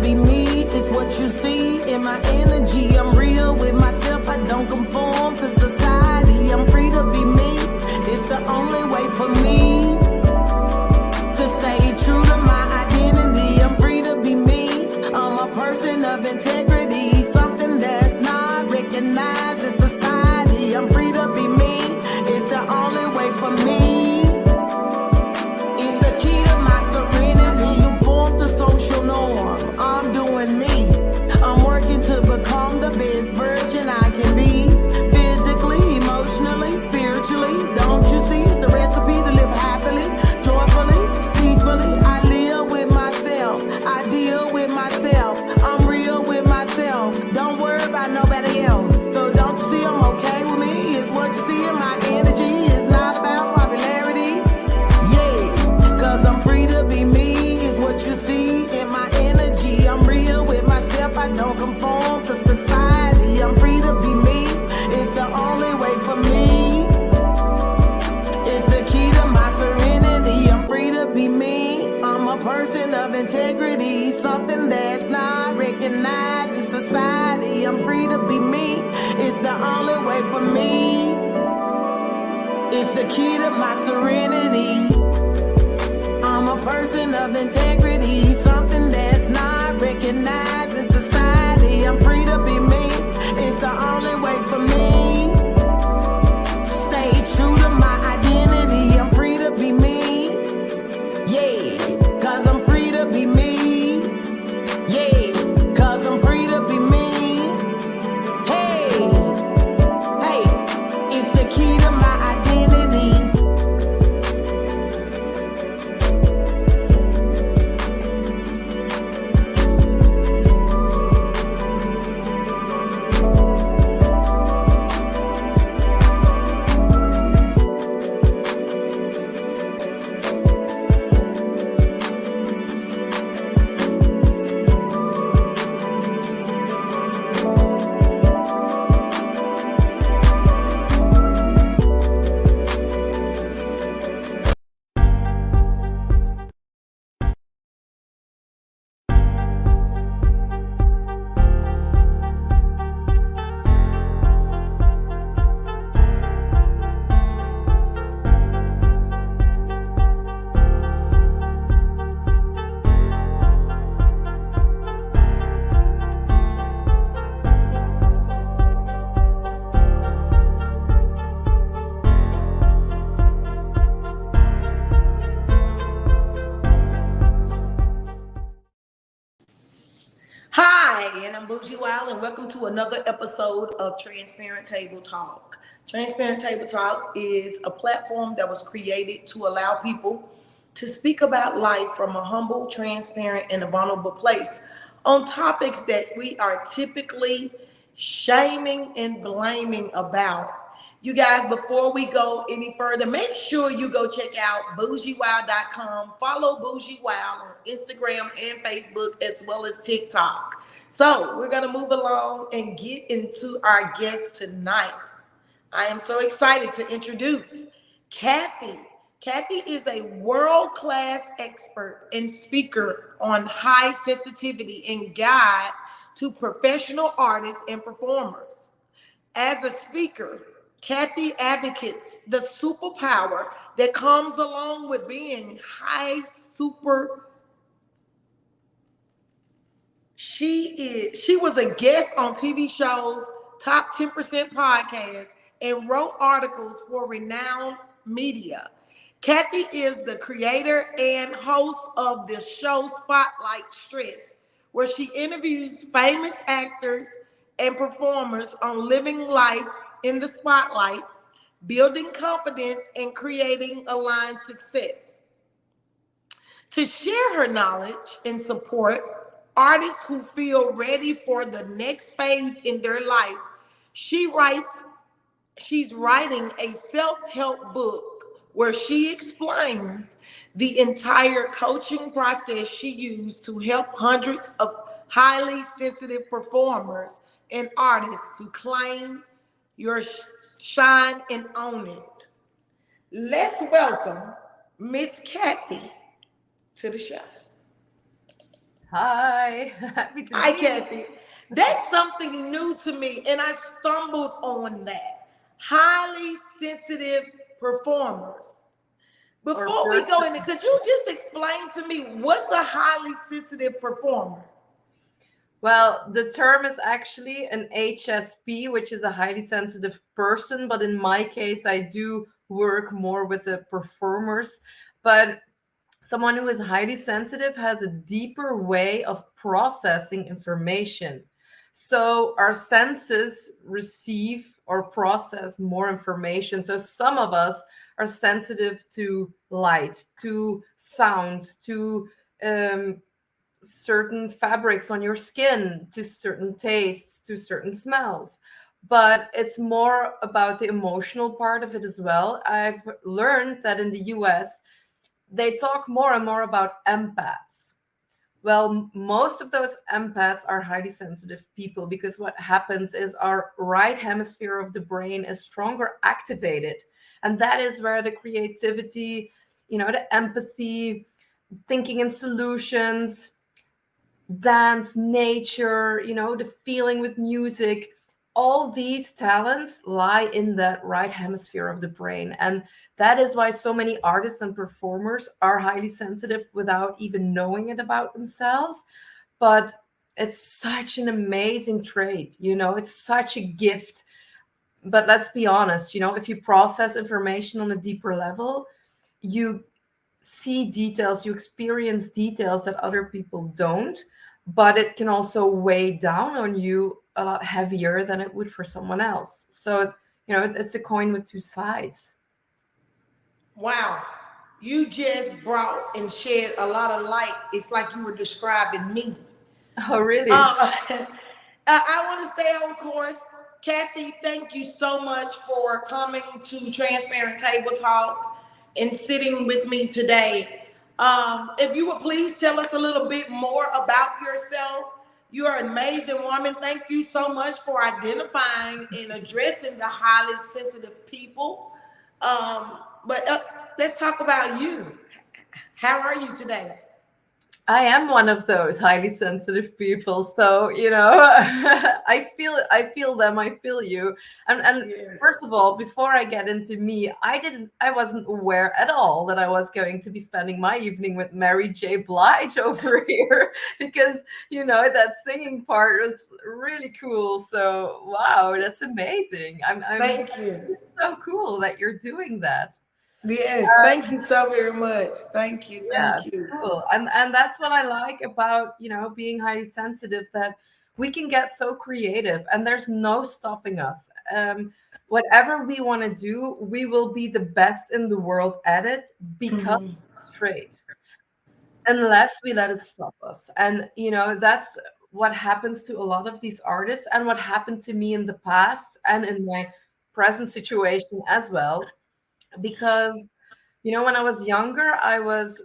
be me, it's what you see in my energy. I'm real with myself, I don't conform to society. I'm free to be me, it's the only way for me to stay true to my identity. I'm free to be me, I'm a person of integrity, something that's not recognized in society. I'm free to be me, it's the only way for me. It's the key to my serenity. Conform to social norm, I'm doing me. I'm working to become the best version I can be, physically, emotionally, spiritually. Don't you see, it's the recipe to live happily, joyfully, peacefully. I live with myself, I deal with myself, I'm real with myself. Don't worry about nobody else. So don't you see I'm okay with me? It's what you see in my energy. It's not about popularity. Yeah, cause I'm free to be me. It's what you see in my energy. I'm real with myself, I don't conform to society. I'm free to be me, it's the only way for me. It's the key to my serenity. I'm free to be me, I'm a person of integrity, something that's not recognized in society. I'm free to be me, it's the only way for me. It's the key to my serenity. I'm a person of integrity, something that's not recognized in society. I'm free to be me, it's the only way for me. Stay true to my identity. I'm free to be me. Yeah, cause I'm free to be me. Yeah, cause I'm free to be me. Hey, hey, it's the key to my identity. Hi, and I'm Bougiewild, and welcome to another episode of Transparent Table Talk. Transparent Table Talk is a platform that was created to allow people to speak about life from a humble, transparent, and a vulnerable place on topics that we are typically shaming and blaming about. You guys, before we go any further, make sure you go check out bougiewild.com. Follow Bougiewild on Instagram and Facebook, as well as TikTok. So we're going to move along and get into our guest tonight. I am so excited to introduce Cathy. Cathy is a world-class expert and speaker on high sensitivity and guide to professional artists and performers. As a speaker, Cathy advocates the superpower that comes along with being She was a guest on TV shows, Top 10% podcasts, and wrote articles for renowned media. Cathy is the creator and host of the show Spotlight Stress, where she interviews famous actors and performers on living life in the spotlight, building confidence, and creating aligned success. To share her knowledge and support artists who feel ready for the next phase in their life, she's writing a self-help book where she explains the entire coaching process she used to help hundreds of highly sensitive performers and artists to claim your shine and own it. Let's welcome Miss Cathy to the show. Hi, happy to Hi, be here. Kathy. That's something new to me, and I stumbled on that. Highly sensitive performers. Or Before we go person. into, could you just explain to me what's a highly sensitive performer? Well, the term is actually an HSP, which is a highly sensitive person. But in my case, I do work more with the performers. But someone who is highly sensitive has a deeper way of processing information. So our senses receive or process more information. So some of us are sensitive to light, to sounds, to um, certain fabrics on your skin, to certain tastes, to certain smells. But it's more about the emotional part of it as well. I've learned that in the US, they talk more and more about empaths. Well, most of those empaths are highly sensitive people because what happens is our right hemisphere of the brain is stronger activated. And that is where the creativity, the empathy, thinking in solutions, dance, nature, the feeling with music, all these talents lie in that right hemisphere of the brain. And that is why so many artists and performers are highly sensitive without even knowing it about themselves. But it's such an amazing trait, it's such a gift. But let's be honest, if you process information on a deeper level, you see details, you experience details that other people don't, but it can also weigh down on you a lot heavier than it would for someone else. So, it's a coin with two sides. Wow. You just brought and shed a lot of light. It's like you were describing me. Oh, really? I want to stay on course. Kathy, thank you so much for coming to Transparent Table Talk and sitting with me today. If you would please tell us a little bit more about yourself. You're an amazing woman. Thank you so much for identifying and addressing the highly sensitive people. But let's talk about you. How are you today? I am one of those highly sensitive people. So, I feel them, I feel you. And Yes. first of all, before I get into me, I wasn't aware at all that I was going to be spending my evening with Mary J. Blige over here because, that singing part was really cool. So, wow, that's amazing. I'm Thank you. It's so cool that you're doing that. Yes, thank you so very much. Thank you, Yeah, thank it's you. cool. And that's what I like about, being highly sensitive, that we can get so creative and there's no stopping us. Whatever we want to do, we will be the best in the world at it because Mhm. it's straight, unless we let it stop us. And, that's what happens to a lot of these artists and what happened to me in the past and in my present situation as well. Because when I was younger, I was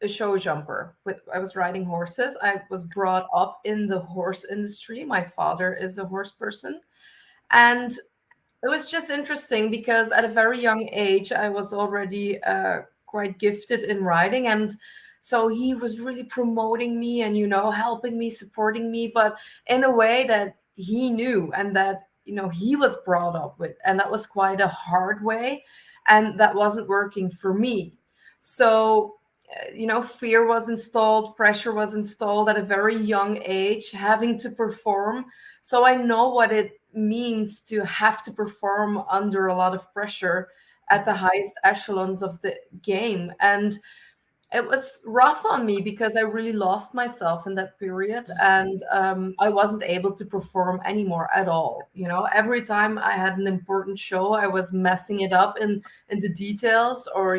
a show jumper. I was riding horses. I was brought up in the horse industry. My father is a horse person. And it was just interesting because at a very young age, I was already quite gifted in riding. And so he was really promoting me and, helping me, supporting me, but in a way that he knew and that, he was brought up with. And that was quite a hard way. And that wasn't working for me. So, fear was installed, pressure was installed at a very young age, having to perform. So I know what it means to have to perform under a lot of pressure at the highest echelons of the game. And it was rough on me because I really lost myself in that period, and I wasn't able to perform anymore at all. Every time I had an important show, I was messing it up in the details, or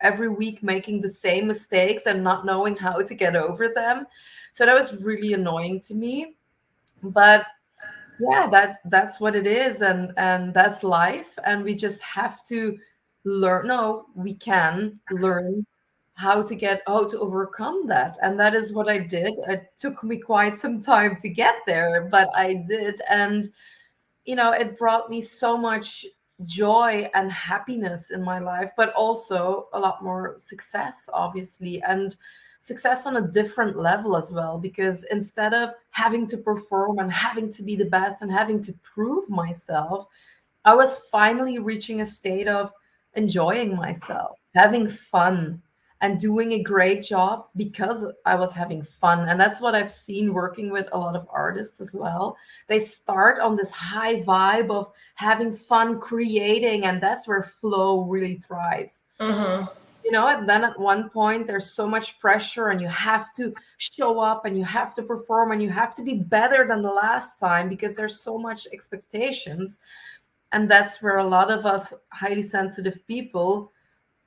every week making the same mistakes and not knowing how to get over them. So that was really annoying to me. But yeah, that's what it is, and that's life, and we just have to learn. No, we can learn how to overcome that, and that is what I did. It took me quite some time to get there, but I did. And it brought me so much joy and happiness in my life, but also a lot more success, obviously, and success on a different level as well. Because instead of having to perform and having to be the best and having to prove myself, I was finally reaching a state of enjoying myself, having fun, and doing a great job because I was having fun. And that's what I've seen working with a lot of artists as well. They start on this high vibe of having fun creating, and that's where flow really thrives. Mm-hmm. And then at one point there's so much pressure, and you have to show up and you have to perform and you have to be better than the last time because there's so much expectations. And that's where a lot of us highly sensitive people,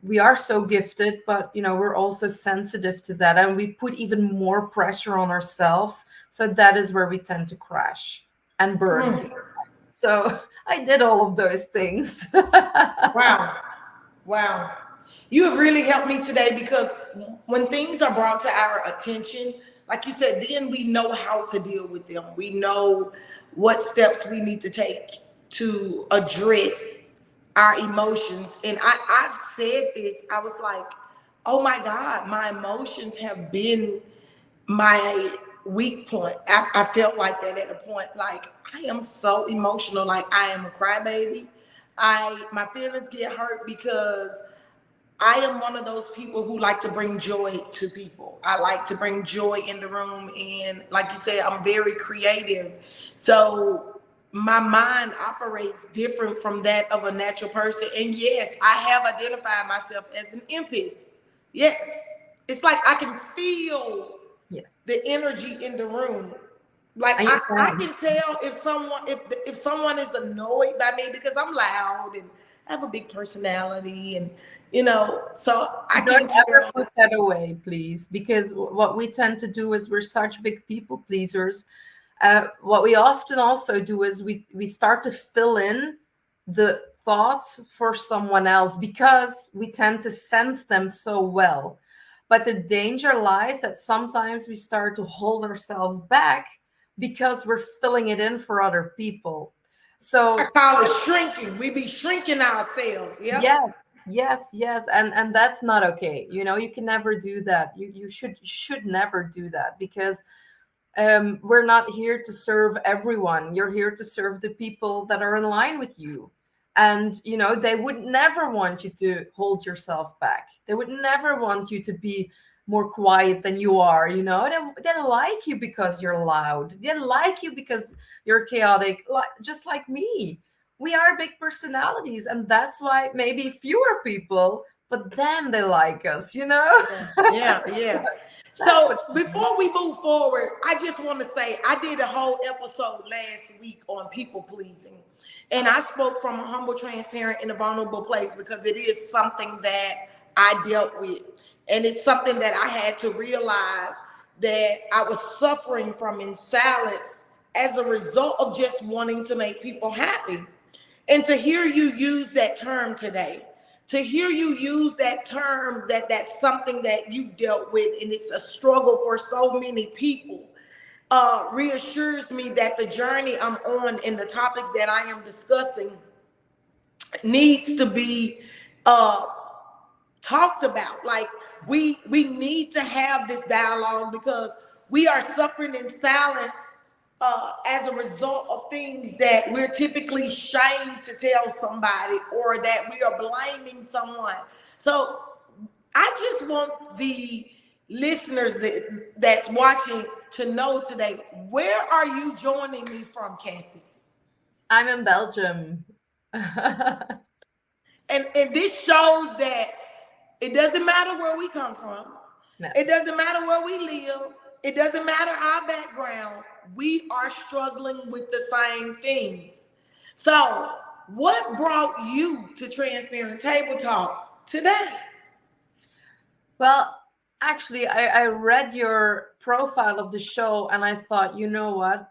we are so gifted, but we're also sensitive to that, and we put even more pressure on ourselves. So that is where we tend to crash and burn sometimes. So I did all of those things. Wow. Wow. You have really helped me today, because when things are brought to our attention, like you said, then we know how to deal with them. We know what steps we need to take to address our emotions. And I've said this, I was like, oh my God, my emotions have been my weak point. I felt like that at a point. Like, I am so emotional. Like, I am a crybaby. My feelings get hurt because I am one of those people who like to bring joy to people. I like to bring joy in the room. And like you said, I'm very creative. So my mind operates different from that of a natural person. And yes, I have identified myself as an empath. Yes. It's like I can feel Yes. the energy in the room. Like And you I can. can tell if someone is annoyed by me, because I'm loud and I have a big personality, and so I Don't can ever tell. put that away, please, because what we tend to do is we're such big people pleasers. What we often also do is we start to fill in the thoughts for someone else because we tend to sense them so well. But the danger lies that sometimes we start to hold ourselves back because we're filling it in for other people. I So call it shrinking. We be shrinking ourselves. Yep. yes, yes, yes, and that's not okay. You can never do that. You should never do that because we're not here to serve everyone. You're here to serve the people that are in line with you. And they would never want you to hold yourself back. They would never want you to be more quiet than you are. They like you because you're loud. They like you because you're chaotic, just like me. We are big personalities, and that's why maybe fewer people, but damn, they like us. Yeah, yeah, yeah. That's So what. before we move forward, I just want to say I did a whole episode last week on people pleasing. And I spoke from a humble, transparent, and a vulnerable place, because it is something that I dealt with. And it's something that I had to realize that I was suffering from in silence as a result of just wanting to make people happy. And to hear you use that term today, to hear you use that term, that's something that you dealt with and it's a struggle for so many people, reassures me that the journey I'm on and the topics that I am discussing needs to be uh, talked about. Like, we need to have this dialogue, because we are suffering in silence as a result of things that we're typically shamed to tell somebody, or that we are blaming someone. So I just want the listeners that's watching to know today, where are you joining me from, Cathy? I'm in Belgium. And this shows that it doesn't matter where we come from. No. It doesn't matter where we live. It doesn't matter our background. We are struggling with the same things. So, what brought you to Transparent Table Talk today? Well, actually, I read your profile of the show and I thought, you know what?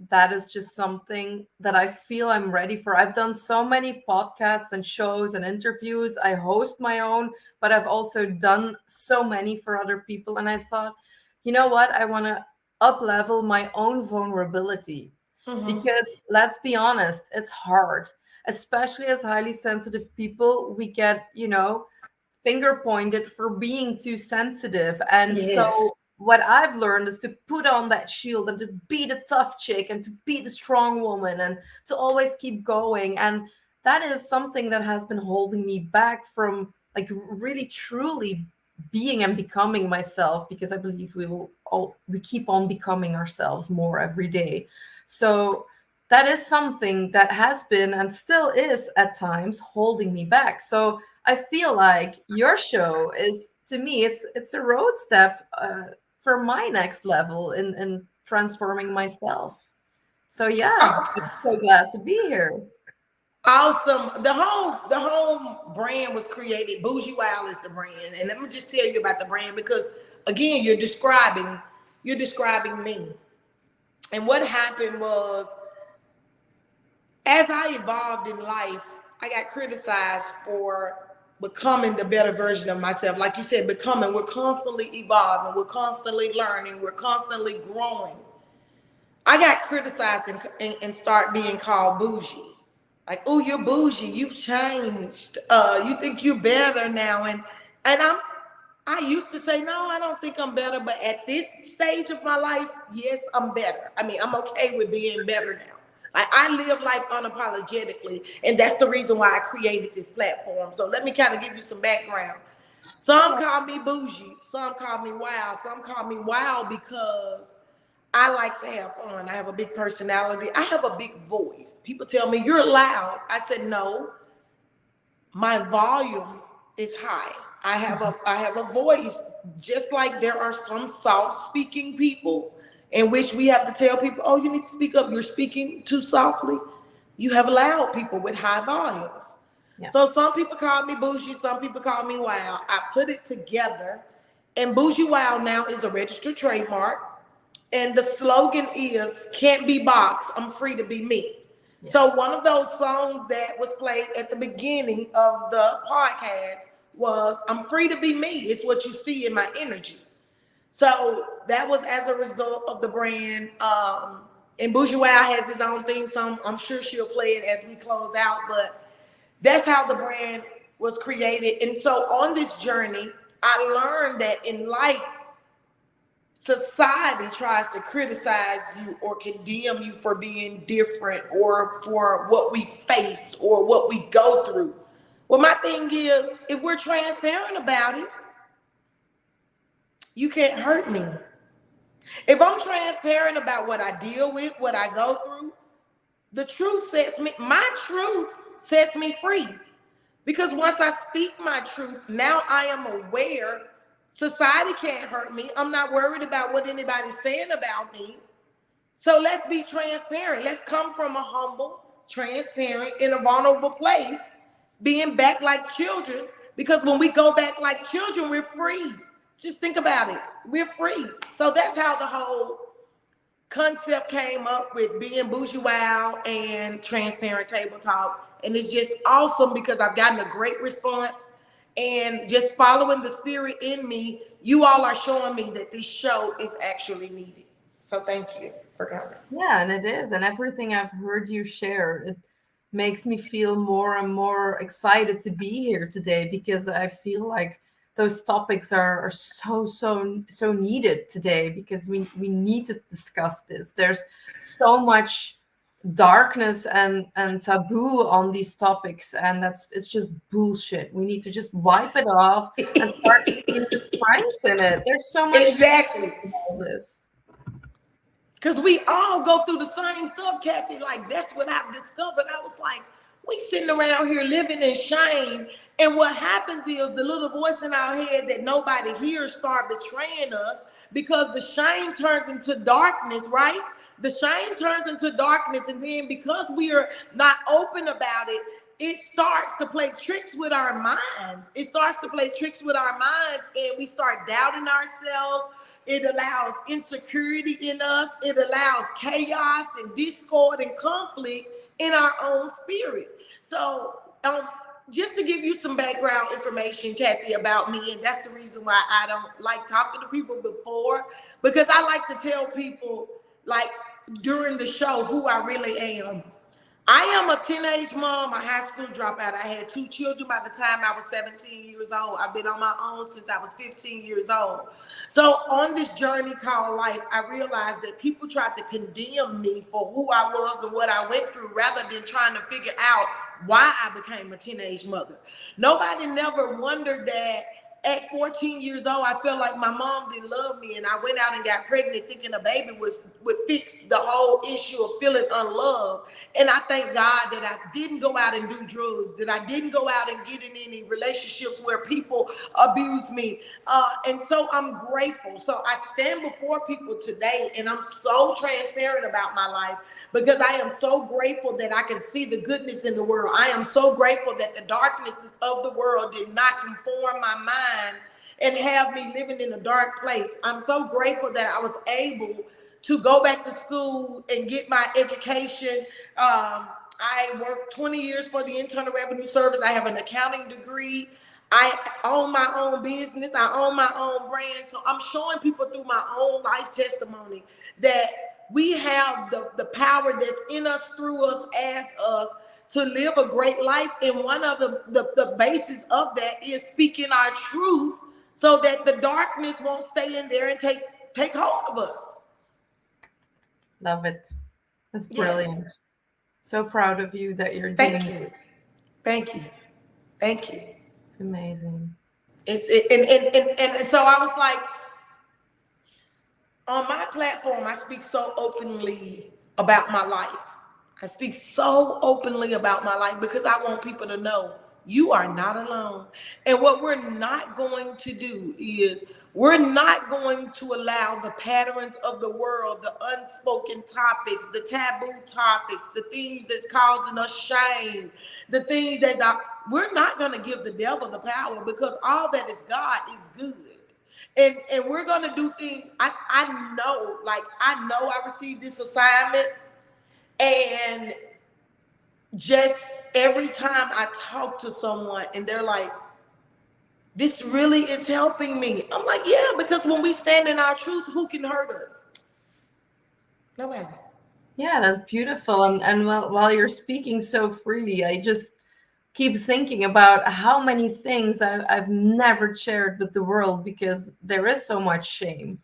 That is just something that I feel I'm ready for. I've done so many podcasts and shows and interviews. I host my own, but I've also done so many for other people. And I thought, you know what? I want to up level my own vulnerability Mm-hmm. because let's be honest, it's hard. especially as highly sensitive people, we get, finger pointed for being too sensitive. And Yes. so what I've learned is to put on that shield and to be the tough chick and to be the strong woman and to always keep going. And that is something that has been holding me back from like really truly being and becoming myself, because I believe we keep on becoming ourselves more every day. So that is something that has been and still is at times holding me back. So I feel like your show is, to me, it's a road step for my next level in transforming myself. So yeah, I'm Awesome. so glad to be here. Awesome. The whole brand was created. Bougiewild is the brand. And let me just tell you about the brand because again, you're describing me. And what happened was as I evolved in life, I got criticized for becoming the better version of myself. Like you said, becoming, we're constantly evolving, we're constantly learning, we're constantly growing. I got criticized and start being called bougie. Like, oh, you're bougie, you've changed. You think you're better now. And I used to say, no, I don't think I'm better. But at this stage of my life, yes, I'm better. I mean, I'm okay with being better now. Like I live life unapologetically. And that's the reason why I created this platform. So let me kind of give you some background. Some call me bougie, some call me wild, some call me wild because I like to have fun. I have a big personality. I have a big voice. People tell me you're loud. I said, no, my volume is high. I have a voice, just like there are some soft speaking people in which we have to tell people, oh, you need to speak up. You're speaking too softly. You have loud people with high volumes. Yeah. So some people call me bougie, some people call me wild. I put it together, and bougie wild now is a registered trademark. And the slogan is, can't be boxed, I'm free to be me. Yeah. So one of those songs that was played at the beginning of the podcast was, I'm free to be me. It's what you see in my energy. So that was as a result of the brand. And Bougiewild has his own theme song. I'm sure she'll play it as we close out, but that's how the brand was created. And so on this journey, I learned that in life, society tries to criticize you or condemn you for being different or for what we face or what we go through. Well, my thing is, if we're transparent about it, you can't hurt me. If I'm transparent about what I deal with, what I go through, my truth sets me free. Because once I speak my truth, now I am aware. Society can't hurt me. I'm not worried about what anybody's saying about me. So let's be transparent. Let's come from a humble, transparent, in a vulnerable place, being back like children. Because when we go back like children, we're free. Just think about it. We're free. So that's how the whole concept came up with being Bougie Wow and Transparent Table Talk. And it's just awesome because I've gotten a great response. And just following the spirit in me, you all are showing me that this show is actually needed. So thank you for coming. Yeah, and it is. And everything I've heard you share, it makes me feel more and more excited to be here today, because I feel like those topics are so needed today, because we need to discuss this. There's so much darkness and taboo on these topics, and it's just bullshit. We need to just wipe it off and start seeing the strength in it. There's so much Exactly. in all this. Because we all go through the same stuff, Cathy. Like, that's what I've discovered. I was like, we sitting around here living in shame. And what happens is the little voice in our head that nobody hears start betraying us, because the shame turns into darkness, right? The shame turns into darkness. And then because we are not open about it, it starts to play tricks with our minds. It starts to play tricks with our minds, and we start doubting ourselves. It allows insecurity in us. It allows chaos and discord and conflict in our own spirit. So just to give you some background information, Cathy, about me, and that's the reason why I don't like talking to people before, because I like to tell people, like, during the show, who I really am. I am a teenage mom, a high school dropout. I had 2 children by the time I was 17 years old. I've been on my own since I was 15 years old. So on this journey called life, I realized that people tried to condemn me for who I was and what I went through rather than trying to figure out why I became a teenage mother. Nobody never wondered that at 14 years old, I felt like my mom didn't love me, and I went out and got pregnant thinking a baby would fix the whole issue of feeling unloved. And I thank God that I didn't go out and do drugs, that I didn't go out and get in any relationships where people abuse me. And so I'm grateful. So I stand before people today, and I'm so transparent about my life because I am so grateful that I can see the goodness in the world. I am so grateful that the darknesses of the world did not conform my mind and have me living in a dark place. I'm so grateful that I was able to go back to school and get my education. I worked 20 years for the Internal Revenue Service. I have an accounting degree. I own my own business. I own my own brand. So I'm showing people through my own life testimony that we have the power that's in us, through us, as us, to live a great life. And one of the basis of that is speaking our truth so that the darkness won't stay in there and take hold of us. Love it. That's Yes. brilliant. So proud of you that you're doing Thank it. you. Thank you. Thank you. It's amazing. And so I was like, on my platform, I speak so openly about my life. I speak so openly about my life because I want people to know you are not alone. And what we're not going to do is we're not going to allow the patterns of the world, the unspoken topics, the taboo topics, the things that's causing us shame, the things that we're not going to give the devil the power, because all that is God is good. And we're going to do things. I know I received this assignment, and just every time I talk to someone and they're like, this really is helping me. I'm like, yeah, because when we stand in our truth, who can hurt us? Nobody. Yeah, that's beautiful. And while you're speaking so freely, I just keep thinking about how many things I've never shared with the world because there is so much shame.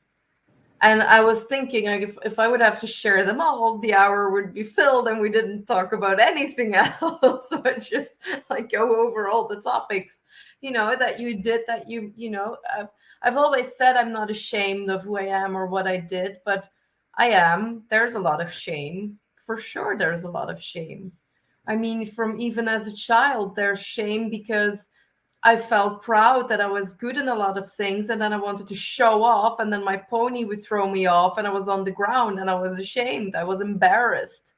And I was thinking, like, if I would have to share them all, the hour would be filled and we didn't talk about anything else. So I just like go over all the topics, that you did, that I've always said I'm not ashamed of who I am or what I did, but I am. There's a lot of shame. For sure, there's a lot of shame. I mean, from even as a child, there's shame because I felt proud that I was good in a lot of things, and then I wanted to show off, and then my pony would throw me off, and I was on the ground, and I was ashamed. I was embarrassed.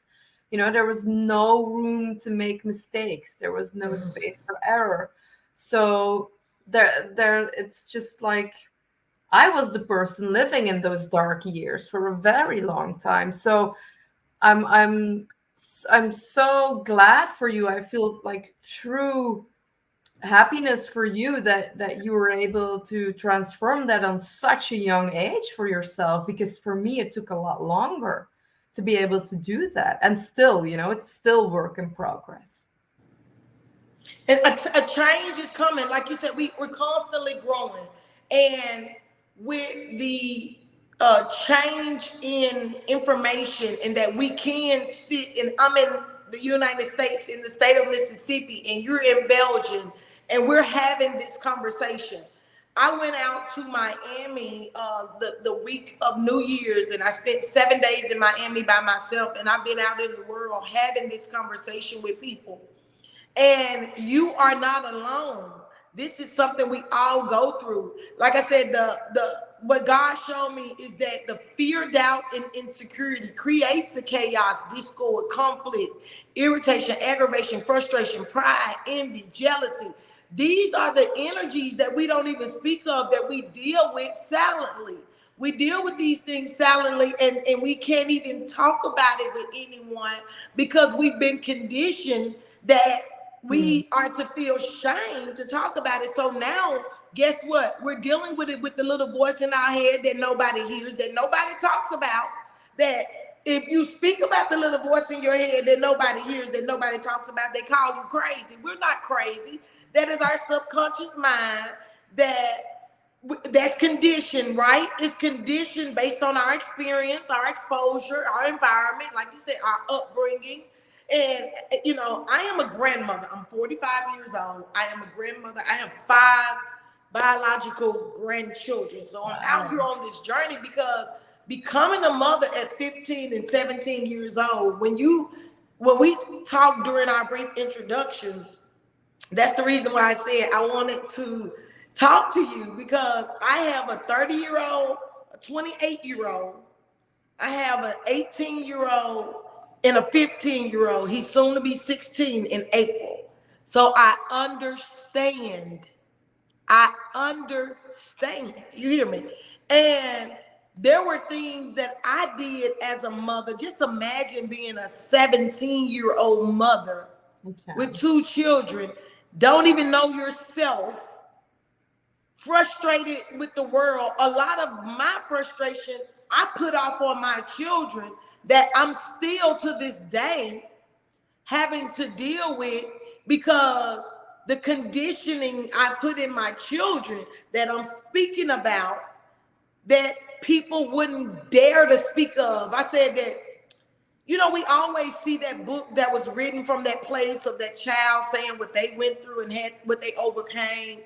There was no room to make mistakes. There was no space for error. So there, it's just like I was the person living in those dark years for a very long time. So I'm so glad for you. I feel like true happiness for you that you were able to transform that on such a young age for yourself, because for me it took a lot longer to be able to do that, and still it's still work in progress. And a change is coming. Like you said, we're constantly growing, and with the change in information, and that we can sit, and I'm in the United States, in the state of Mississippi, and you're in Belgium, and we're having this conversation. I went out to Miami the week of New Year's, and I spent 7 days in Miami by myself, and I've been out in the world having this conversation with people. And you are not alone. This is something we all go through. Like I said, what God showed me is that the fear, doubt, and insecurity creates the chaos, discord, conflict, irritation, aggravation, frustration, pride, envy, jealousy. These are the energies that we don't even speak of, that we deal with silently. We deal with these things silently, and we can't even talk about it with anyone because we've been conditioned that we are to feel shame to talk about it. So now, guess what? We're dealing with it with the little voice in our head that nobody hears, that nobody talks about, that if you speak about the little voice in your head that nobody hears, that nobody talks about, they call you crazy. We're not crazy. That is our subconscious mind that's conditioned, right? It's conditioned based on our experience, our exposure, our environment, like you said, our upbringing. And, you know, I am a grandmother. I'm 45 years old. I am a grandmother. I have 5 biological grandchildren. So I'm out here on this journey because becoming a mother at 15 and 17 years old, when we talked during our brief introduction, that's the reason why I said I wanted to talk to you, because I have a 30-year-old, a 28-year-old, I have an 18-year-old, and a 15-year-old. He's soon to be 16 in April. So I understand. You hear me? And there were things that I did as a mother. Just imagine being a 17-year-old mother with 2 children, don't even know yourself, frustrated with the world. A lot of my frustration I put off on my children that I'm still to this day having to deal with, because the conditioning I put in my children that I'm speaking about, that people wouldn't dare to speak of. I said that, you know, we always see that book that was written from that place of that child saying what they went through and had what they overcame.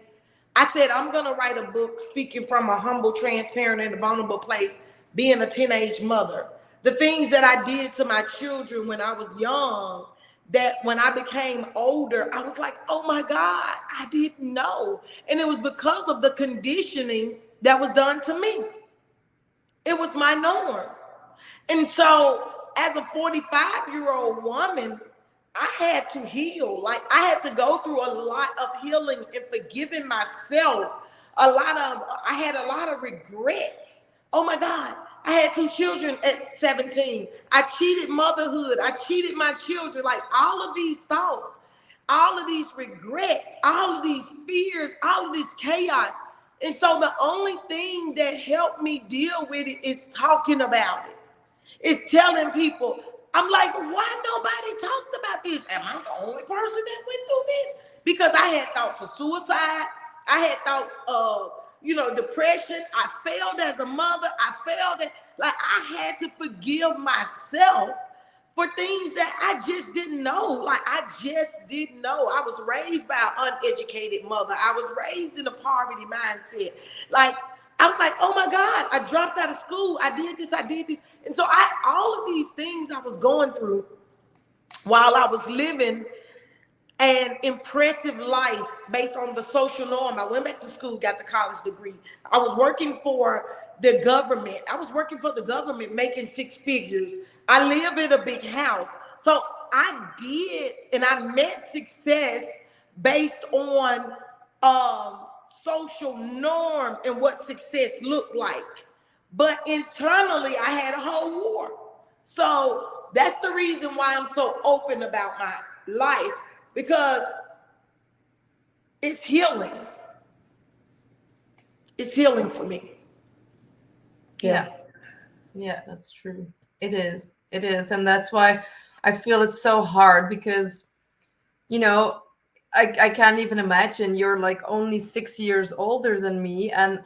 I said, I'm going to write a book speaking from a humble, transparent, and vulnerable place, being a teenage mother. The things that I did to my children when I was young, that when I became older, I was like, oh my God, I didn't know. And it was because of the conditioning that was done to me. It was my norm. And so as a 45-year-old woman, I had to heal. Like, I had to go through a lot of healing and forgiving myself. I had a lot of regrets. Oh my God, I had 2 children at 17. I cheated motherhood. I cheated my children. Like, all of these thoughts, all of these regrets, all of these fears, all of this chaos. And so the only thing that helped me deal with it is talking about it. It's telling people. I'm like, why nobody talked about this? Am I the only person that went through this? Because I had thoughts of suicide. I had thoughts of, depression. I failed as a mother. I had to forgive myself for things that I just didn't know. Like, I just didn't know. I was raised by an uneducated mother. I was raised in a poverty mindset. Like, I was like, oh my God, I dropped out of school. I did this. And so all of these things I was going through while I was living an impressive life based on the social norm. I went back to school, got the college degree. I was working for the government. Making 6 figures. I live in a big house. So I did, and I met success based on social norm and what success looked like. But internally, I had a whole war. So that's the reason why I'm so open about my life, because it's healing. It's healing for me. Yeah, that's true. It is. And that's why I feel it's so hard, because, I can't even imagine. You're like only 6 years older than me, and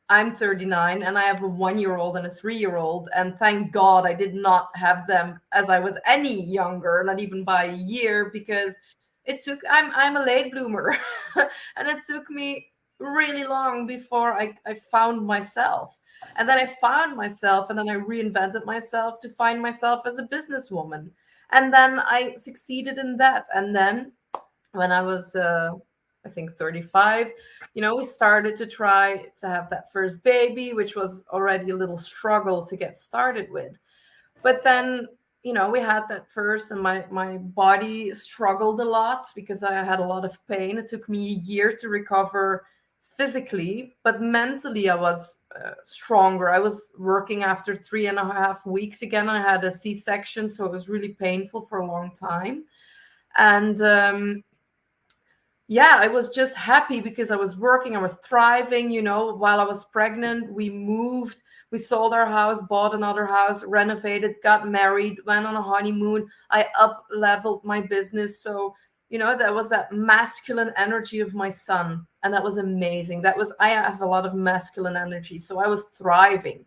I'm 39, and I have a 1-year-old and a 3-year-old. And thank God I did not have them as I was any younger, not even by a year, because I'm a late bloomer. And it took me really long before I found myself. And then I found myself, and then I reinvented myself to find myself as a businesswoman. And then I succeeded in that. And then when I was, I think 35, we started to try to have that first baby, which was already a little struggle to get started with. But then, we had that first, and my body struggled a lot because I had a lot of pain. It took me a year to recover physically, but mentally I was stronger. I was working after 3.5 weeks again. I had a C-section, so it was really painful for a long time. And I was just happy because I was working, I was thriving. While I was pregnant, we moved We sold our house, bought another house, renovated, got married, went on a honeymoon. I up leveled my business. So, that was that masculine energy of my son. And that was amazing. I have a lot of masculine energy. So I was thriving.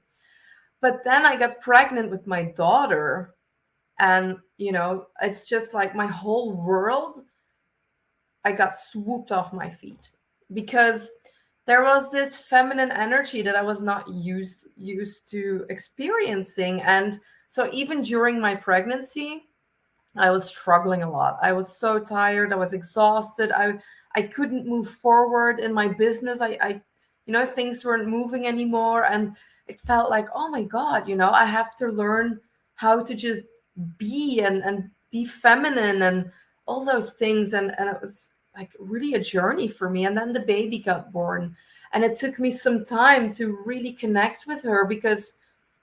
But then I got pregnant with my daughter. And, it's just like my whole world, I got swooped off my feet because there was this feminine energy that I was not used to experiencing. And so even during my pregnancy, I was struggling a lot. I was so tired. I was exhausted. I couldn't move forward in my business. Things weren't moving anymore. And it felt like, oh my God, I have to learn how to just be and be feminine and all those things. And it was like really a journey for me. And then the baby got born. And it took me some time to really connect with her because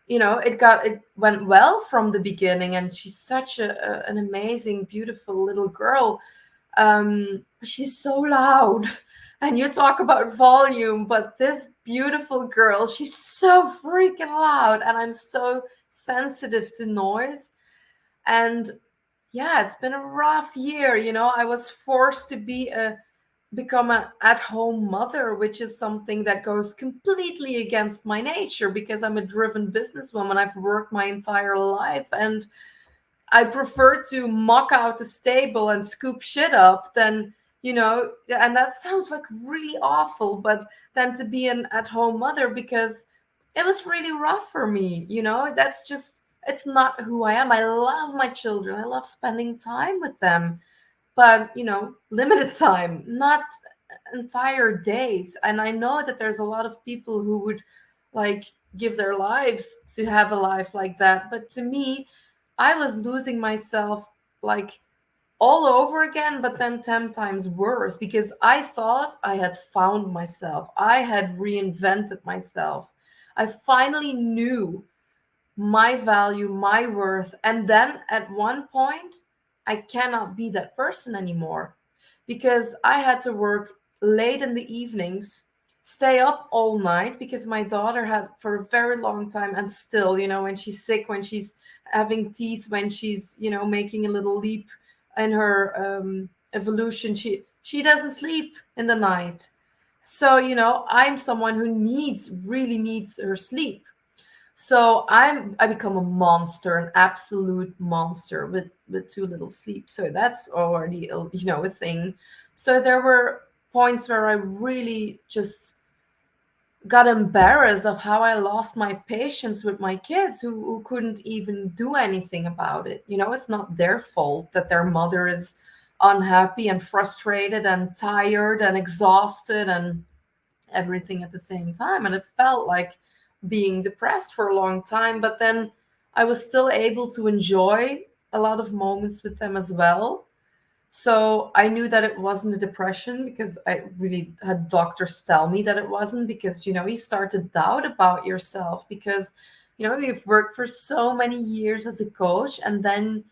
it went well from the beginning, and she's such an amazing, beautiful little girl. She's so loud, and you talk about volume, but this beautiful girl, she's so freaking loud, and I'm so sensitive to noise. And yeah, it's been a rough year. I was forced to become an at-home mother, which is something that goes completely against my nature because I'm a driven businesswoman. I've worked my entire life, and I prefer to muck out a stable and scoop shit up than, and that sounds like really awful, but than to be an at-home mother because it was really rough for me. That's just, it's not who I am. I love my children. I love spending time with them, but limited time, not entire days. And I know that there's a lot of people who would like give their lives to have a life like that, but to me, I was losing myself like all over again, but then 10 times worse because I thought I had found myself. I had reinvented myself. I finally knew my value, my worth. And then at one point, I cannot be that person anymore because I had to work late in the evenings, stay up all night because my daughter had for a very long time, and still, when she's sick, when she's having teeth, when she's, making a little leap in her evolution, she doesn't sleep in the night. So, I'm someone who really needs her sleep. So I become a monster, an absolute monster with too little sleep. So that's already a thing. So there were points where I really just got embarrassed of how I lost my patience with my kids who couldn't even do anything about it. It's not their fault that their mother is unhappy and frustrated and tired and exhausted and everything at the same time. And it felt like being depressed for a long time, but then I was still able to enjoy a lot of moments with them as well. So I knew that it wasn't a depression because I really had doctors tell me that it wasn't, because you start to doubt about yourself because you've worked for so many years as a coach, and then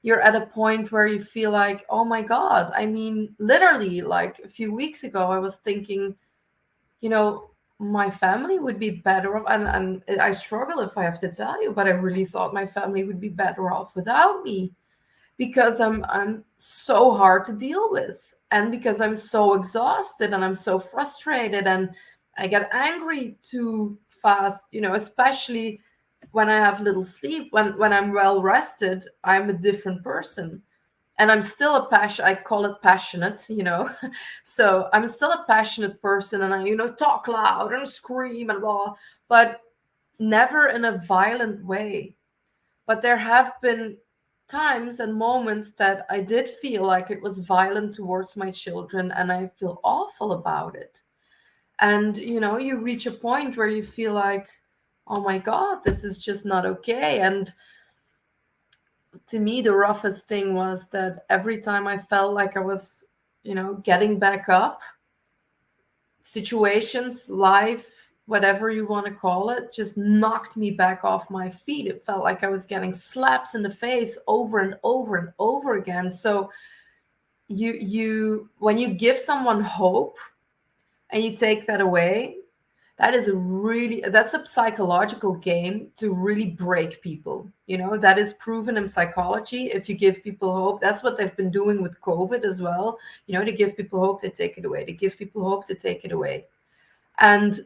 you're at a point where you feel like, oh my God, I mean, literally like a few weeks ago I was thinking, my family would be better off. And I struggle if I have to tell you, but I really thought my family would be better off without me because I'm so hard to deal with, and because I'm so exhausted and I'm so frustrated and I get angry too fast, especially when I have little sleep. When I'm well rested, I'm a different person. And I'm still I call it passionate, So I'm still a passionate person, and I, talk loud and scream and blah, but never in a violent way. But there have been times and moments that I did feel like it was violent towards my children, and I feel awful about it. And, you reach a point where you feel like, oh my God, this is just not okay. And to me, the roughest thing was that every time I felt like I was, getting back up, situations, life, whatever you want to call it, just knocked me back off my feet. It felt like I was getting slaps in the face over and over and over again. So when you give someone hope and you take that away, That is that's a psychological game to really break people. That is proven in psychology. If you give people hope, that's what they've been doing with COVID as well. To give people hope, they take it away. To give people hope, they take it away. And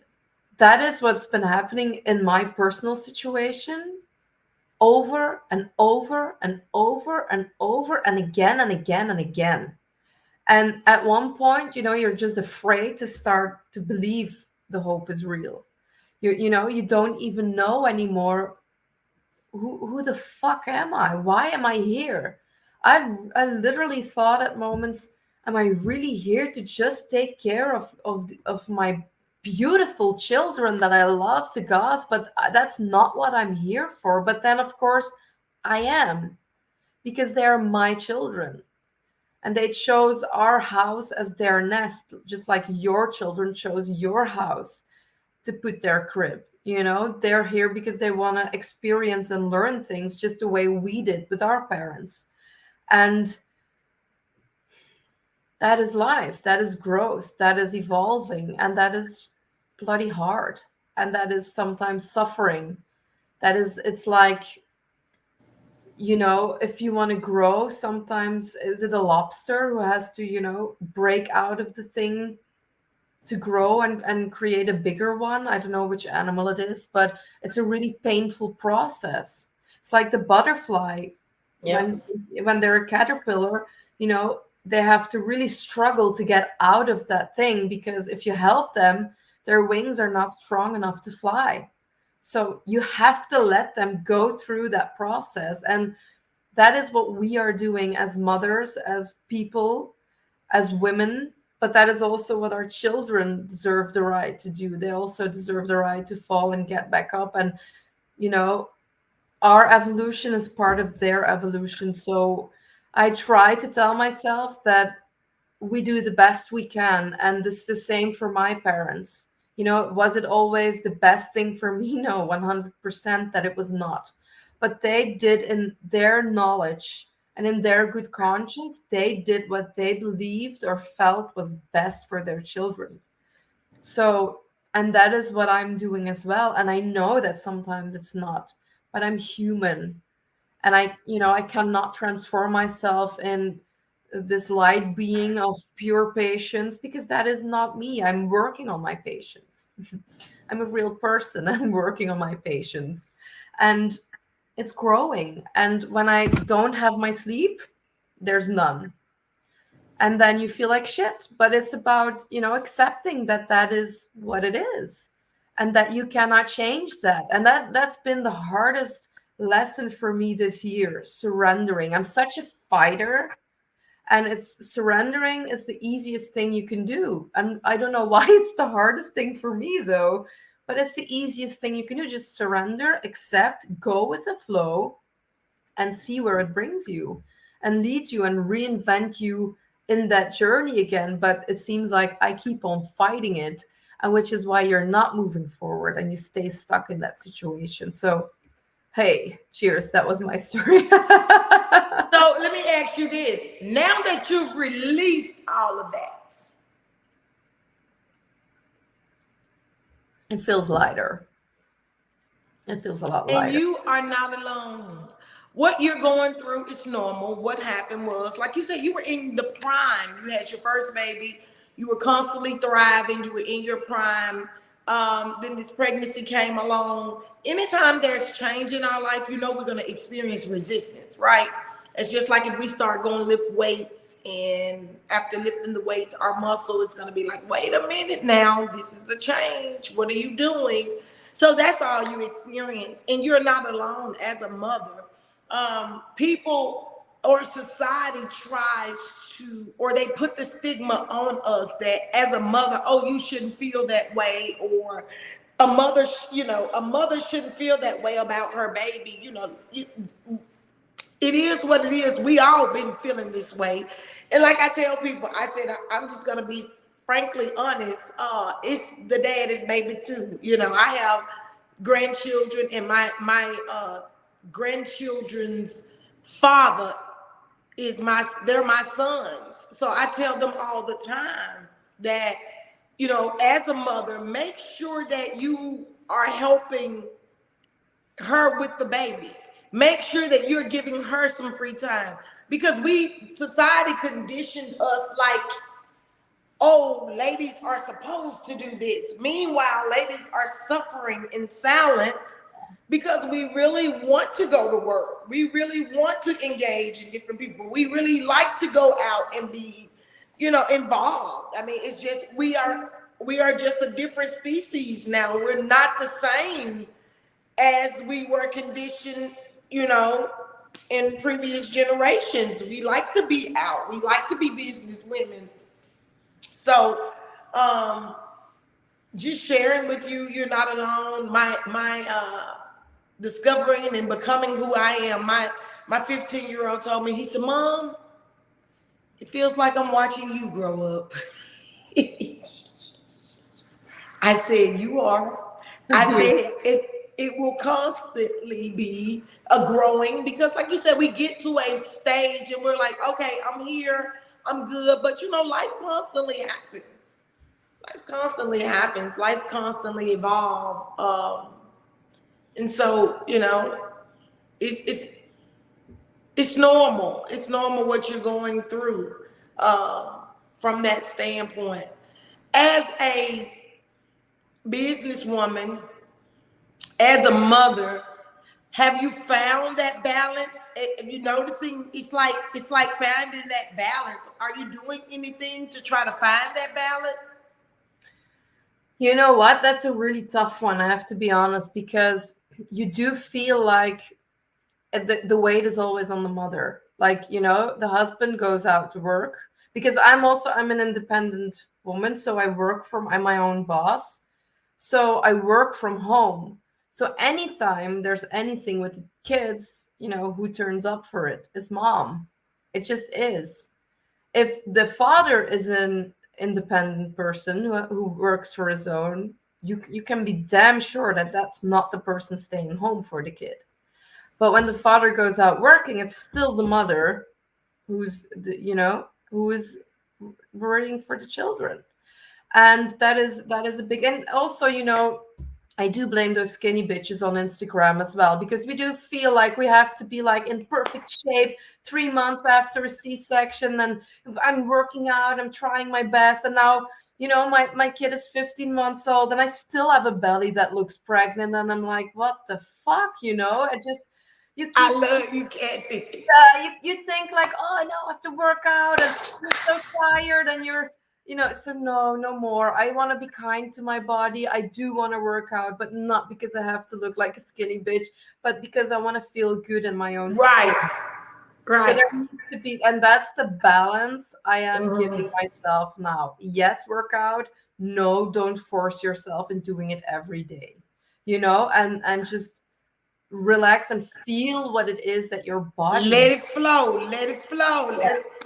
that is what's been happening in my personal situation over and over and over and over and again and again and again. And at one point, you're just afraid to start to believe the hope is real. You don't even know anymore who the fuck am I? Why am I here? I literally thought at moments, am I really here to just take care of my beautiful children that I love to God? But that's not what I'm here for. But then, of course, I am, because they're my children. And they chose our house as their nest, just like your children chose your house to put their crib. They're here because they want to experience and learn things just the way we did with our parents. And that is life, that is growth, that is evolving, and that is bloody hard. And that is sometimes suffering. It's like, if you want to grow, sometimes is it a lobster who has to, break out of the thing to grow and create a bigger one? I don't know which animal it is, but it's a really painful process. It's like the butterfly. Yeah. When they're a caterpillar, they have to really struggle to get out of that thing, because if you help them, their wings are not strong enough to fly. So you have to let them go through that process. And that is what we are doing as mothers, as people, as women. But that is also what our children deserve the right to do. They also deserve the right to fall and get back up. And, our evolution is part of their evolution. So I try to tell myself that we do the best we can. And this is the same for my parents. Was it always the best thing for me? No, 100% that it was not. But they did, in their knowledge and in their good conscience, they did what they believed or felt was best for their children. So, and that is what I'm doing as well. And I know that sometimes it's not, but I'm human. And I cannot transform myself in this light being of pure patience, because that is not me. I'm working on my patience. I'm a real person. I'm working on my patience. And it's growing. And when I don't have my sleep, there's none. And then you feel like shit. But it's about, accepting that that is what it is, and that you cannot change that. And that's been the hardest lesson for me this year, surrendering. I'm such a fighter, and it's surrendering is the easiest thing you can do. And I don't know why it's the hardest thing for me though, but it's the easiest thing you can do. Just surrender, accept, go with the flow, and see where it brings you and leads you and reinvent you in that journey again. But it seems like I keep on fighting it, and which is why you're not moving forward and you stay stuck in that situation. So hey, cheers. That was my story. So let me ask you this. Now that you've released all of that, It feels lighter. It feels a lot and lighter. you are not alone. What you're going through is normal. What happened was, like you said, you were in the prime. You had your first baby. You were constantly thriving. You were in your prime. Then this pregnancy came along. Anytime there's change in our life, we're going to experience resistance, right? It's just like if we start going to lift weights, and after lifting the weights, our muscle is going to be like, wait a minute now, this is a change. What are you doing? So that's all you experience. And you're not alone as a mother. People or society tries to, or they put the stigma on us that as a mother, oh, you shouldn't feel that way, or a mother, a mother shouldn't feel that way about her baby. It is what it is. We all been feeling this way. And like I tell people, I said, I'm just going to be frankly honest. It's the daddy's baby too. I have grandchildren, and my grandchildren's father they're my sons. So I tell them all the time that you know, as a mother, make sure that you are helping her with the baby. Make sure that you're giving her some free time, because society conditioned us like, oh, ladies are supposed to do this. Meanwhile, ladies are suffering in silence because we really want to go to work. We really want to engage in different people. We really like to go out and be, you know, involved. I mean, it's just we are just a different species now. We're not the same as we were conditioned, you know, in previous generations. We like to be out. We like to be business women. So, just sharing with you, you're not alone. My discovering and becoming who I am. My 15-year-old told me, he said, "Mom, it feels like I'm watching you grow up." I said, "You are." I said, it will constantly be a growing, because like you said, we get to a stage and we're like, okay, I'm here, I'm good. But you know, life constantly happens. Life constantly evolves. And so, you know, it's normal. It's normal what you're going through from that standpoint. As a businesswoman, as a mother, have you found that balance? Have you noticing it's like finding that balance? Are you doing anything to try to find that balance? You know what? That's a really tough one, I have to be honest, because you do feel like the weight is always on the mother. Like, you know, the husband goes out to work, because I'm an independent woman, so I'm my own boss. So I work from home. So anytime there's anything with the kids, you know, who turns up for it is mom. It just is. If the father is an independent person who works for his own, you can be damn sure that that's not the person staying home for the kid. But when the father goes out working, it's still the mother who is worrying for the children. And that is a big, and also, you know, I do blame those skinny bitches on Instagram as well, because we do feel like we have to be like in perfect shape 3 months after a C-section, and I'm working out, I'm trying my best, and now, you know, my kid is 15 months old and I still have a belly that looks pregnant, and I'm like, what the fuck, you know? I love you, Cathy. You think like, oh, I know I have to work out and you're so tired and you're, you know, so no more. I want to be kind to my body. I do want to work out, but not because I have to look like a skinny bitch, but because I want to feel good in my own Right. skin. Right. So there needs to be, and that's the balance I am giving myself now. Yes, workout. No, don't force yourself in doing it every day, you know, and just relax and feel what it is that your body Let it flow. Let it flow.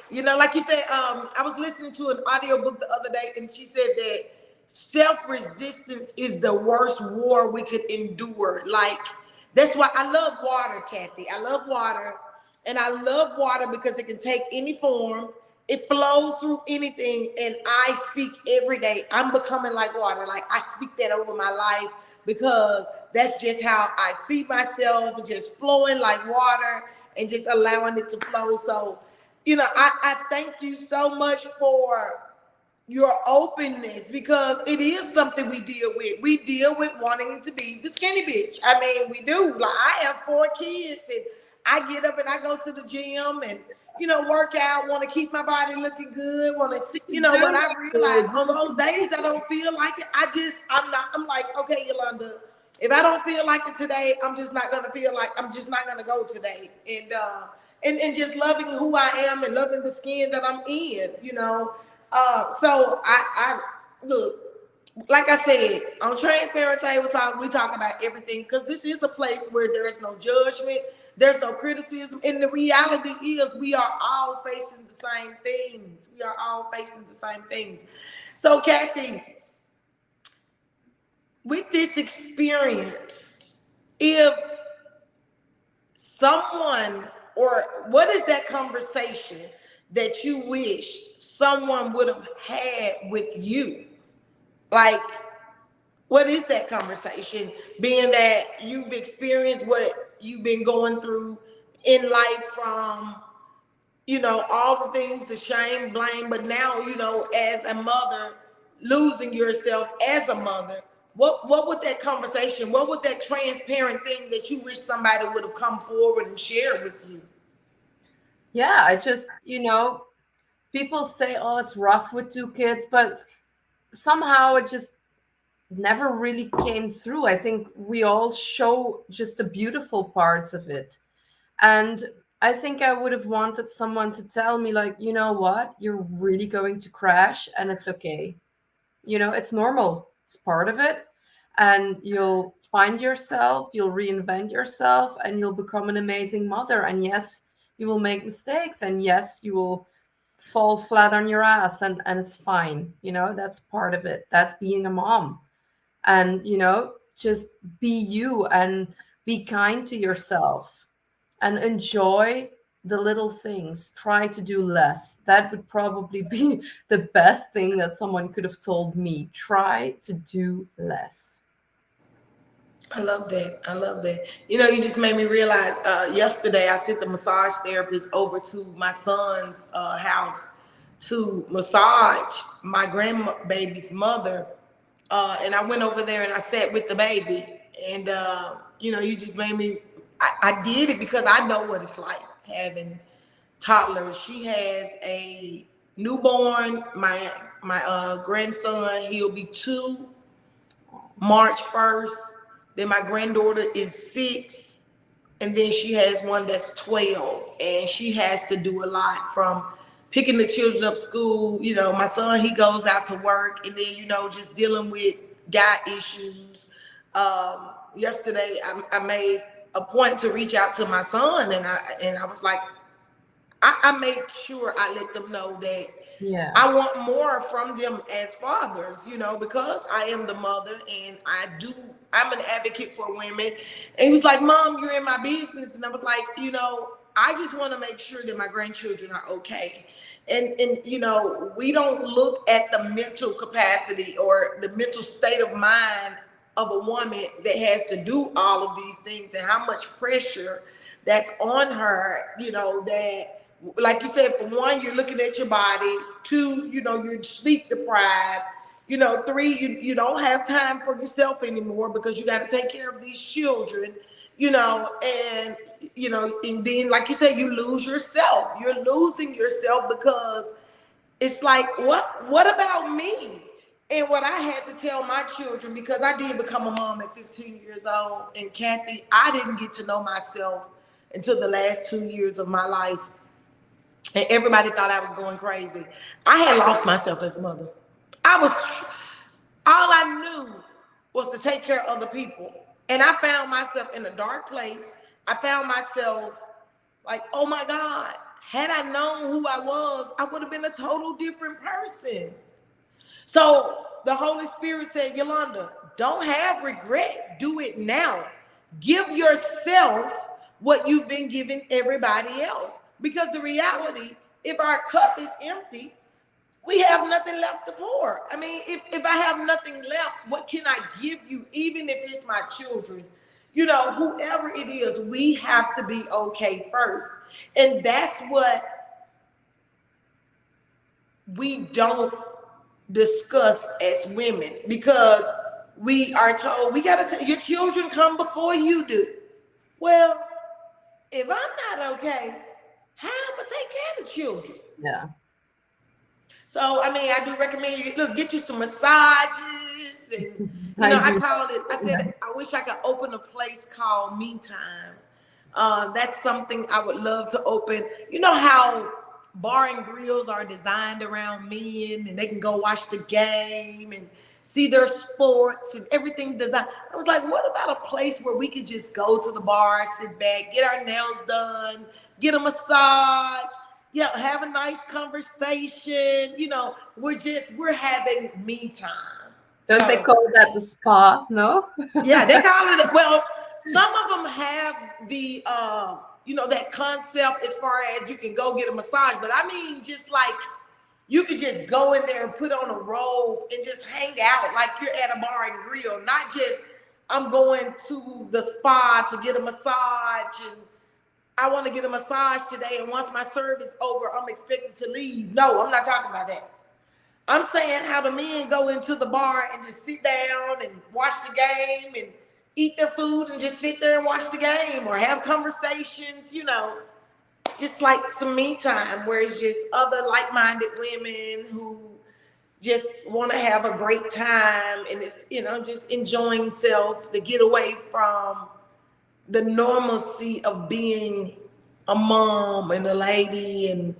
You know, like you said, I was listening to an audiobook the other day, and she said that self-resistance is the worst war we could endure. Like, that's why I love water, Cathy. I love water. And I love water because it can take any form. It flows through anything. And I speak every day, I'm becoming like water. Like, I speak that over my life, because that's just how I see myself, just flowing like water and just allowing it to flow. So, you know, I thank you so much for your openness, because it is something we deal with. We deal with wanting to be the skinny bitch. I mean, we do. Like, I have 4 kids, and I get up and I go to the gym and, you know, work out, want to keep my body looking good, want to, you know, but I realize on those days I don't feel like it. I'm like, okay, Yolanda, if I don't feel like it today, I'm just not going to go today. And just loving who I am and loving the skin that I'm in, you know. So I look, like I said, on Transparent Table Talk, we talk about everything, because this is a place where there is no judgment, there's no criticism, and the reality is we are all facing the same things. So, Cathy, with this experience, if someone, or what is that conversation that you wish someone would have had with you Like, what is that conversation? Being that you've experienced what you've been going through in life, from, all the things, the shame, blame, but now, as a mother, losing yourself as a mother, what would that conversation, what would that transparent thing that you wish somebody would have come forward and shared with you? Yeah, I just, people say, oh, it's rough with two kids, but somehow it just never really came through. I think we all show just the beautiful parts of it. And I think I would have wanted someone to tell me, like, you know what, you're really going to crash and it's okay. It's normal, it's part of it. And you'll find yourself, you'll reinvent yourself, and you'll become an amazing mother. And yes, you will make mistakes. And yes, you will fall flat on your ass, and it's fine. That's part of it. That's being a mom. And just be you and be kind to yourself and enjoy the little things. Try to do less. That would probably be the best thing that someone could have told me. Try to do less. I love that. I love that. You just made me realize, yesterday I sent the massage therapist over to my son's house to massage my grandbaby's mother. And I went over there and I sat with the baby. And, you just made me, I did it because I know what it's like having toddlers. She has a newborn. My grandson, he'll be 2 March 1st. Then my granddaughter is 6. And then she has one that's 12. And she has to do a lot, from picking the children up school. My son, he goes out to work, and then, just dealing with guy issues. Yesterday, I made a point to reach out to my son, and I was like, I make sure I let them know that I want more from them as fathers, because I am the mother, and I'm an advocate for women. And he was like, Mom, you're in my business. And I was like, I just want to make sure that my grandchildren are okay. And we don't look at the mental capacity or the mental state of mind of a woman that has to do all of these things, and how much pressure that's on her, that, like you said, for one, you're looking at your body. 2, you're sleep deprived. 3, you don't have time for yourself anymore because you got to take care of these children, and, and then, like you said, you lose yourself. You're losing yourself because it's like, what about me? And what I had to tell my children, because I did become a mom at 15 years old, and Cathy, I didn't get to know myself until the last 2 years of my life. And everybody thought I was going crazy. I had lost myself as a mother. All I knew was to take care of other people. And I found myself in a dark place. I found myself like, oh my God, had I known who I was, I would have been a total different person. So the Holy Spirit said, Yolanda, don't have regret. Do it now. Give yourself what you've been giving everybody else. Because the reality, if our cup is empty, we have nothing left to pour. I mean, if I have nothing left, what can I give you? Even if it's my children, whoever it is, we have to be okay first. And that's what we don't discuss as women, because we are told we got to your children come before you do. Well, if I'm not okay, how am I gonna take care of the children? Yeah. So, I mean, I do recommend you get you some massages, and I called it. I said, I wish I could open a place called Me Time. That's something I would love to open. You know how bar and grills are designed around men, and they can go watch the game and see their sports and everything designed. I was like, what about a place where we could just go to the bar, sit back, get our nails done, get a massage, have a nice conversation. We're having me time. Don't they call that the spa? No? Yeah, they call it. Well, some of them have the, that concept as far as you can go get a massage. But I mean, just like, You could just go in there and put on a robe and just hang out like you're at a bar and grill, not just I'm going to the spa to get a massage and I want to get a massage today, and once my service over, I'm expected to leave. No, I'm not talking about that. I'm saying how the men go into the bar and just sit down and watch the game and eat their food and just sit there and watch the game or have conversations, you know, just like some me time where it's just other like-minded women who just want to have a great time, and it's, you know, just enjoying self to get away from the normalcy of being a mom and a lady and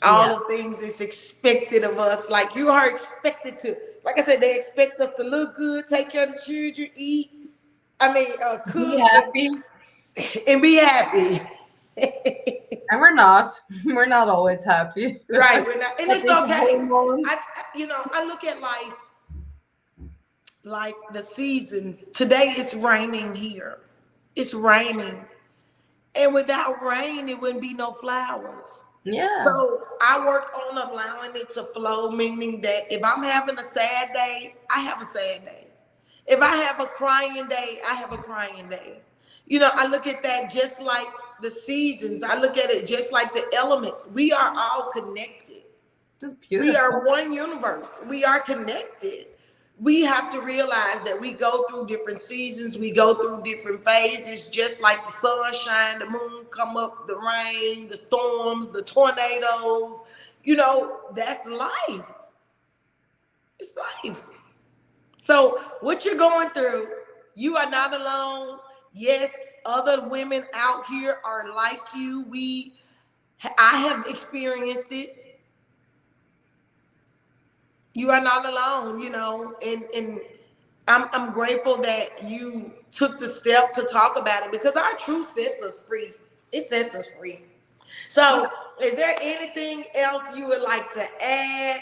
all the things that's expected of us. Like, you are expected to, like I said, they expect us to look good, take care of the children, eat, cook, Be happy. and be happy. And we're not. We're not always happy. Right, we're not, and it's okay. Hormones. I look at life like the seasons. Today it's raining here. It's raining. And without rain, it wouldn't be no flowers. Yeah. So I work on allowing it to flow, meaning that if I'm having a sad day, I have a sad day. If I have a crying day, I have a crying day. You know, I look at that just like the seasons. I look at it just like the elements. We are all connected. That's beautiful. We are one universe. We are connected. We have to realize that we go through different seasons. We go through different phases, just like the sunshine, the moon come up, the rain, the storms, the tornadoes. You know, that's life. It's life. So what you're going through, you are not alone. Yes, other women out here are like you. I have experienced it. You are not alone, you know, and I'm grateful that you took the step to talk about it, because our truth sets us free. It sets us free. So is there anything else you would like to add?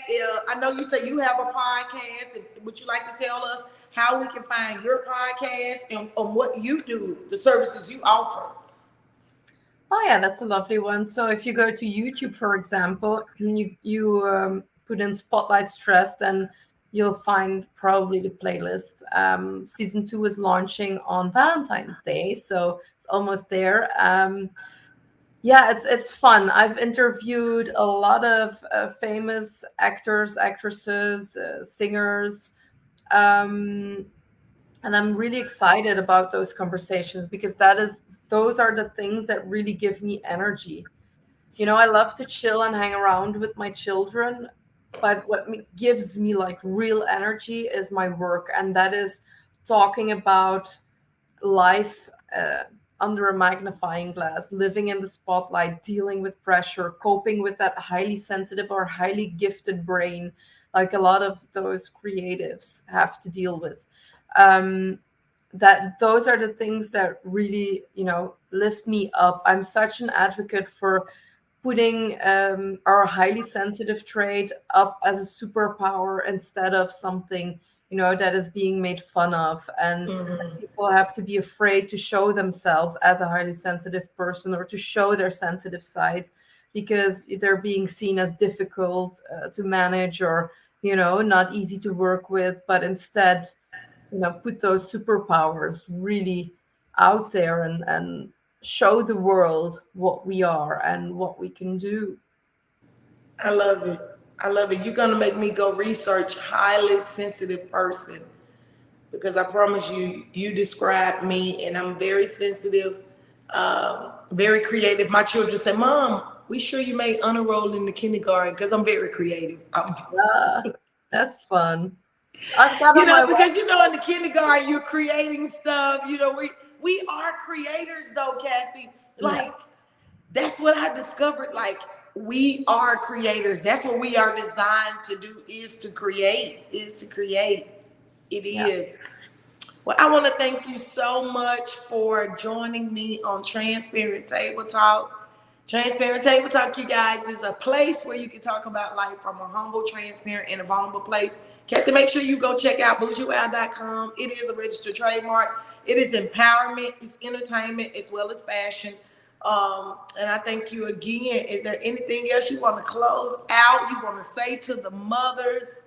I know you say you have a podcast. Would you like to tell us how we can find your podcast and what you do, the services you offer? Oh yeah, that's a lovely one. So if you go to YouTube, for example, you put in Spotlight Stress, then you'll find probably the playlist. Season 2 is launching on Valentine's Day, so it's almost there. Yeah, it's fun. I've interviewed a lot of famous actors, actresses, singers, and I'm really excited about those conversations, because those are the things that really give me energy. You know, I love to chill and hang around with my children, but what gives me like real energy is my work, and that is talking about life under a magnifying glass, living in the spotlight, dealing with pressure, coping with that highly sensitive or highly gifted brain, like a lot of those creatives have to deal with. That those are the things that really, you know, lift me up. I'm such an advocate for putting our highly sensitive trait up as a superpower instead of something, you know, that is being made fun of. And people have to be afraid to show themselves as a highly sensitive person, or to show their sensitive sides, because they're being seen as difficult to manage, or, you know, not easy to work with. But instead, you know, put those superpowers really out there and show the world what we are and what we can do. I love it. I love it. You're going to make me go research highly sensitive person, because I promise you, you describe me, and I'm very sensitive, very creative. My children say, Mom, we sure you made honor roll in the kindergarten, because I'm very creative. That's fun. I've got you know, because, you know, in the kindergarten, you're creating stuff. You know, we are creators, though, Cathy. Like, that's what I discovered. Like, we are creators. That's what we are designed to do, is to create, It is. Well, I want to thank you so much for joining me on Transparent Table Talk. Transparent Table Talk, you guys, is a place where you can talk about life from a humble, transparent, and a vulnerable place. Cathy, make sure you go check out Bougiewild.com. It is a registered trademark. It is empowerment, it's entertainment, as well as fashion. And I thank you again. Is there anything else you want to close out? You want to say to the mothers?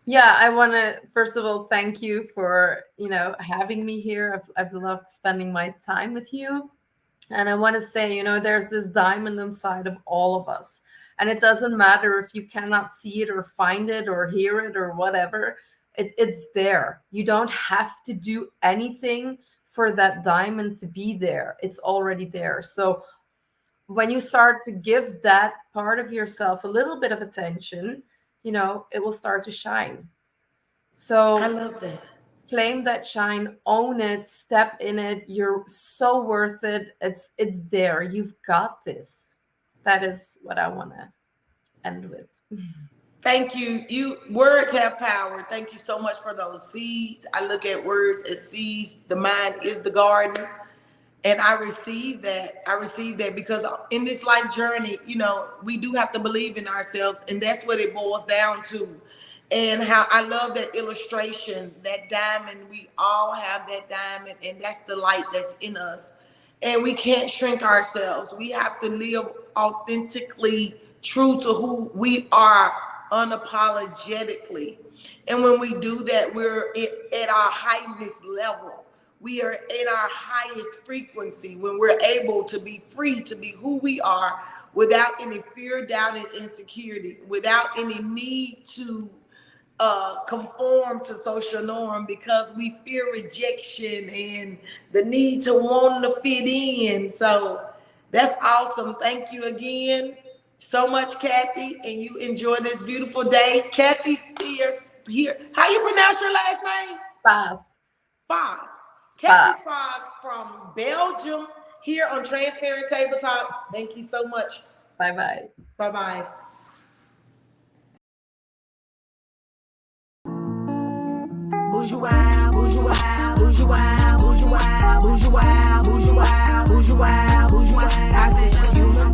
Yeah, I want to first of all thank you for having me here. I've loved spending my time with you, and I want to say there's this diamond inside of all of us, and it doesn't matter if you cannot see it or find it or hear it or whatever. It's there. You don't have to do anything for that diamond to be there. It's already there. So when you start to give that part of yourself a little bit of attention, it will start to shine. So I love that. Claim that shine, own it, step in it. You're so worth it. It's there. You've got this. That is what I want to end with. Thank you. Words have power. Thank you so much for those seeds. I look at words as seeds. The mind is the garden. And I receive that. I receive that because in this life journey, we do have to believe in ourselves. And that's what it boils down to. And how I love that illustration, that diamond. We all have that diamond, and that's the light that's in us. And we can't shrink ourselves. We have to live authentically true to who we are, unapologetically. And when we do that, we're at our highest level. We are in our highest frequency when we're able to be free to be who we are without any fear, doubt, and insecurity, without any need to conform to social norm because we fear rejection and the need to want to fit in. So that's awesome. Thank you again so much, Cathy, and you enjoy this beautiful day. Cathy Spears here. How you pronounce your last name? Spaz. Spaz. Cathy Spaz from Belgium here on Transparent Table Talk. Thank you so much. Bye-bye. Bye-bye. Bougiewild, Bougiewild, Bougiewild, Bougiewild, Bougiewild, Bougiewild, Bougiewild, Bougiewild. I said,